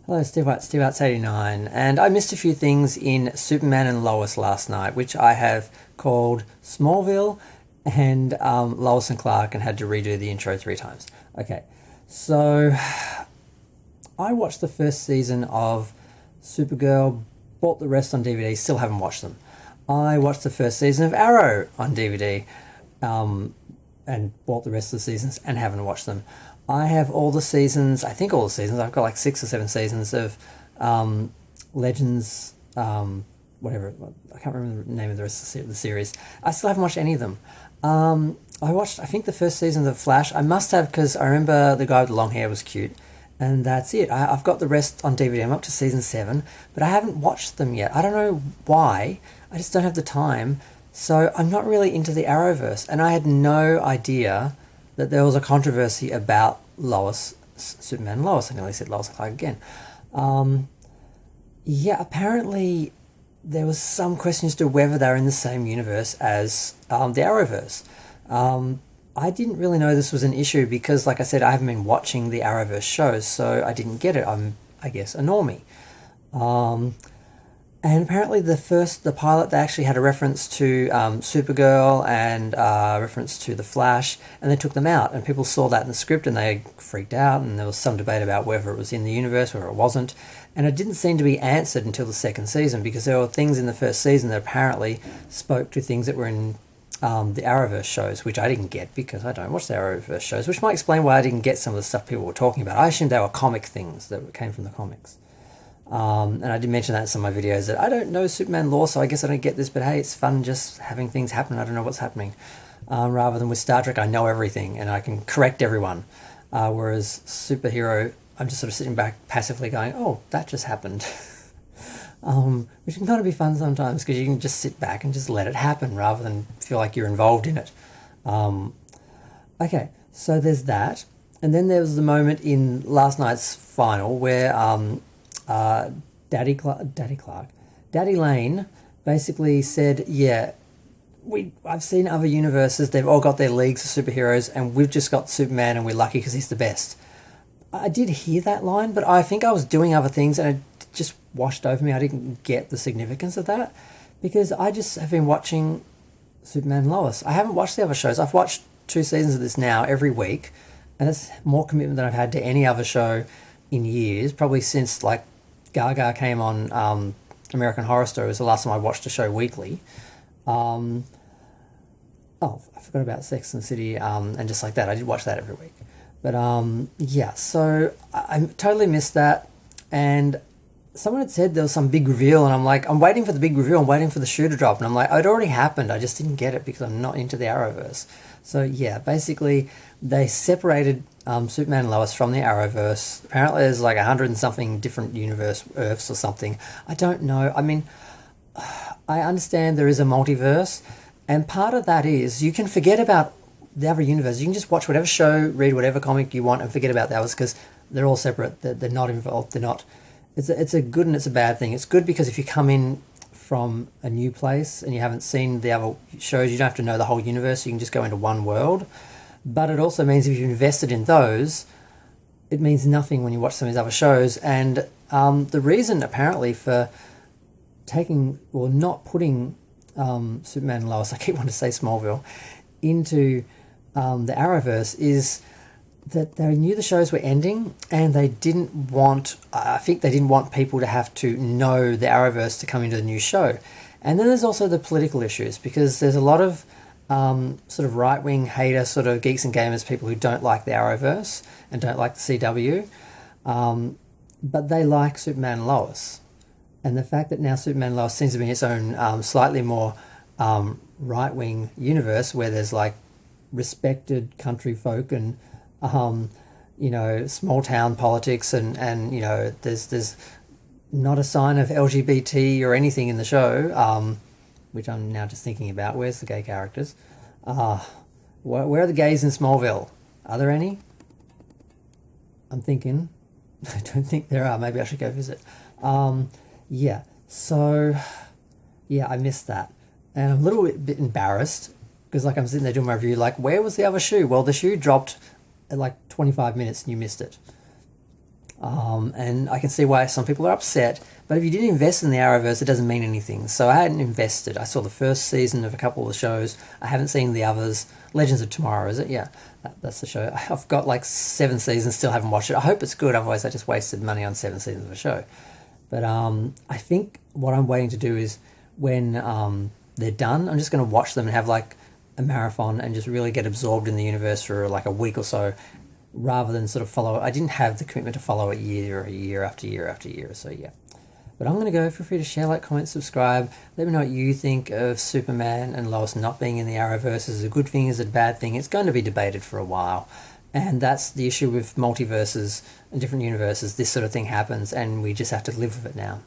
Hello, Steve White, Steve Arts 89, and I missed a few things in Superman and Lois last night, which I have called Smallville and Lois and Clark, and had to redo the intro 3 times. Okay, so I watched the first season of Supergirl, bought the rest on DVD, still haven't watched them. I watched the first season of Arrow on DVD, and bought the rest of the seasons and haven't watched them. I have all the seasons, I think all the seasons, I've got like 6 or 7 seasons of Legends, whatever, I can't remember the name of the rest of the series. I still haven't watched any of them. I watched, I think, the first season of The Flash. I must have, because I remember the guy with the long hair was cute. And that's it. I've got the rest on DVD. I'm up to season 7, but I haven't watched them yet. I don't know why. I just don't have the time. So I'm not really into the Arrowverse. And I had no idea that there was a controversy about Lois, Superman and Lois. I nearly said Lois and Clark again. Yeah, apparently there was some question as to whether they're in the same universe as the Arrowverse. I didn't really know this was an issue because, like I said, I haven't been watching the Arrowverse shows, so I didn't get it. I'm, I guess, a normie. And apparently the pilot, they actually had a reference to Supergirl and reference to The Flash, and they took them out, and people saw that in the script and they freaked out, and there was some debate about whether it was in the universe, whether it wasn't, and it didn't seem to be answered until the second season, because there were things in the first season that apparently spoke to things that were in the Arrowverse shows, which I didn't get because I don't watch the Arrowverse shows, which might explain why I didn't get some of the stuff people were talking about. I assumed they were comic things that came from the comics. And I did mention that in some of my videos, that I don't know Superman lore, so I guess I don't get this, but hey, it's fun just having things happen. I don't know what's happening. Rather than with Star Trek, I know everything and I can correct everyone. Whereas superhero, I'm just sort of sitting back passively going, oh, that just happened. Which can kind of be fun sometimes because you can just sit back and just let it happen rather than feel like you're involved in it. Okay, so there's that. And then there was the moment in last night's final where Daddy Lane basically said, yeah, I've seen other universes, they've all got their leagues of superheroes, and we've just got Superman and we're lucky because he's the best. I did hear that line, but I think I was doing other things and it just washed over me. I didn't get the significance of that because I just have been watching Superman and Lois. I haven't watched the other shows. I've watched 2 seasons of this now every week, and it's more commitment than I've had to any other show in years, probably since like Gaga came on American Horror Story was the last time I watched a show weekly. Oh, I forgot about Sex and the City, and just like that, I did watch that every week. But yeah, so I totally missed that, and someone had said there was some big reveal, and I'm like, I'm waiting for the big reveal, I'm waiting for the shoe to drop, and I'm like, it already happened, I just didn't get it because I'm not into the Arrowverse. So yeah, basically they separated Superman and Lois from the Arrowverse. Apparently there's like 100 and something different universe Earths or something. I don't know. I mean, I understand there is a multiverse, and part of that is you can forget about the other universe. You can just watch whatever show, read whatever comic you want, and forget about the others because they're all separate. They're not involved. They're not. It's a good and it's a bad thing. It's good because if you come in from a new place and you haven't seen the other shows, you don't have to know the whole universe. You can just go into one world. But it also means if you've invested in those, it means nothing when you watch some of these other shows. And the reason apparently for not putting Superman and Lois, I keep wanting to say Smallville, into the Arrowverse is that they knew the shows were ending and they didn't want, I think they didn't want people to have to know the Arrowverse to come into the new show. And then there's also the political issues because there's a lot of sort of right-wing hater sort of geeks and gamers, people who don't like the Arrowverse and don't like the CW, but they like Superman and Lois. And the fact that now Superman and Lois seems to be its own slightly more right-wing universe where there's like respected country folk and small town politics and there's not a sign of LGBT or anything in the show, which I'm now just thinking about. Where's the gay characters? Where are the gays in Smallville? Are there any? I'm thinking. I don't think there are. Maybe I should go visit. Yeah. So, yeah, I missed that. And I'm a little bit embarrassed because like I'm sitting there doing my review, like, where was the other shoe? Well, the shoe dropped at like 25 minutes and you missed it. And I can see why some people are upset. But if you didn't invest in the Arrowverse, it doesn't mean anything. So I hadn't invested. I saw the first season of a couple of the shows. I haven't seen the others. Legends of Tomorrow, is it? Yeah, that's the show. I've got like 7 seasons, still haven't watched it. I hope it's good, otherwise I just wasted money on 7 seasons of a show. But I think what I'm waiting to do is when they're done, I'm just going to watch them and have like a marathon and just really get absorbed in the universe for like a week or so, rather than sort of follow it. I didn't have the commitment to follow it year after year after year. So yeah. But I'm going to go. Feel free to share, like, comment, subscribe. Let me know what you think of Superman and Lois not being in the Arrowverse. Is it a good thing? Is it a bad thing? It's going to be debated for a while. And that's the issue with multiverses and different universes. This sort of thing happens and we just have to live with it now.